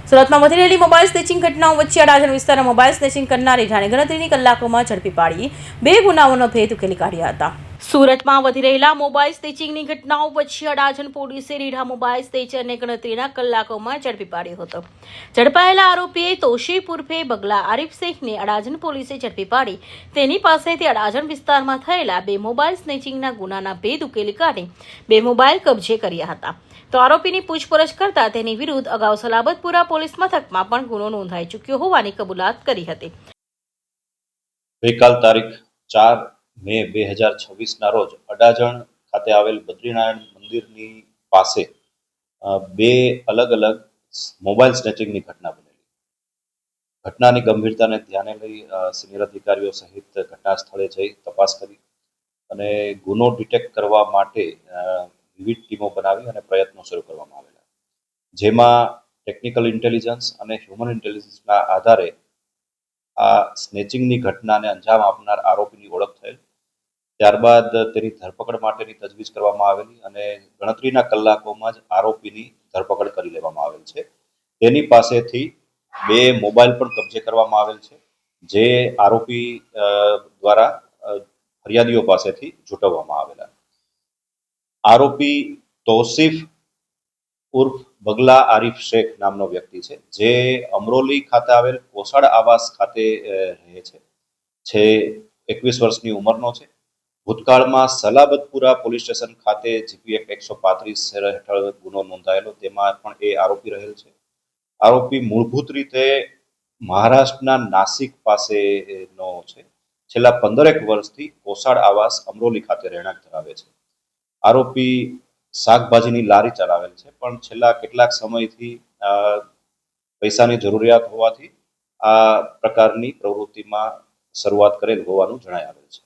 સુરતમાં વધી રહેલી મોબાઈલ સ્નેચિંગ ઘટનાઓ વચ્ચે અડાજણ વિસ્તારમાં મોબાઈલ સ્નેચિંગ કરનારી જાણે ગણતરીની કલાકોમાં ઝડપી પાડી 2 ગુનાઓનો ભેદ ઉકેલી કાઢ્યા હતા. સુરતમાં વધી રહેલા મોબાઈલ સ્નેચિંગની ઘટનાઓ વચ્ચે અડાજણ પોલીસે રીઢા મોબાઈલ સ્નેચરને ગણતરીના કલાકોમાં ઝડપી પાડ્યો હતો. ઝડપાયેલા આરોપીએ તોશીફ ઉર્ફે બગલા આરિફ શેખને અડાજણ પોલીસે ઝડપી પાડી તેની પાસેથી અડાજણ વિસ્તારમાં થયેલા 2 મોબાઈલ સ્નેચિંગના ગુનાના ભેદ ઉકેલી કાઢી 2 મોબાઈલ કબજે કર્યા હતા. તો આરોપીની પૂછપરછ કરતા તેની વિરુદ્ધ અગાઉ સલાબતપુરા પોલીસ મથકમાં પણ ગુનો નોંધાઈ ચૂક્યો હોવાની કબૂલાત કરી હતી. ગઈકાલ તારીખ 4 મે 2026 રોજ અડાજણ ખાતે આવેલ બદ્રીનારાયણ મંદિરની પાસે 2 અલગ અલગ મોબાઈલ સ્નેચિંગની ઘટના બનેલી. ઘટનાની ગંભીરતાને ધ્યાને લઈ સિનિયર અધિકારીઓ સહિત ઘટના સ્થળે જઈ તપાસ કરી અને ગુનો ડિટેક્ટ કરવા માટે વિવિધ ટીમો બનાવી અને પ્રયત્નો શરૂ કરવામાં આવેલા, જેમાં ટેકનિકલ ઇન્ટેલિજન્સ અને હ્યુમન ઇન્ટેલિજન્સના આધારે આ સ્નેચિંગની ઘટનાને અંજામ આપનાર આરોપીની ઓળખ થયેલ. ત્યારબાદ તેની ધરપકડ માટેની તજવીજ કરવામાં આવેલી અને ગણતરીના કલાકોમાં જ આરોપીની ધરપકડ કરી લેવામાં આવેલ છે. તેની પાસેથી 2 મોબાઈલ પણ કબજે કરવામાં આવેલ છે, જે આરોપી દ્વારા ફરિયાદીઓ પાસેથી ઝૂંટવવામાં આવેલા. આરોપી તોશીફ ઉર્ફ બગલા આરિફ શેખ નામનો વ્યક્તિ છે, જે અમરોલી ખાતે આવેલ કોસાડ આવાસ ખાતે રહે છે. 21 વર્ષની ઉંમરનો છે. ભૂતકાળમાં સલાબતપુરા પોલીસ સ્ટેશન ખાતે જીપી એક્ટ 135 હેઠળ ગુનો નોંધાયેલો, તેમાં પણ એ આરોપી રહેલ છે. આરોપી મૂળભૂત રીતે મહારાષ્ટ્રના નાસિક પાસેનો છે. છેલ્લા 15 વર્ષથી કોસાડ આવાસ અમરોલી ખાતે રહેણાંક ધરાવે છે. આરોપી શાકભાજીની લારી ચલાવેલ છે, પણ છેલ્લા કેટલાક સમયથી પૈસાની જરૂરિયાત હોવાથી આ પ્રકારની પ્રવૃત્તિમાં શરૂઆત કરેલ હોવાનું જણાય આવેલ છે.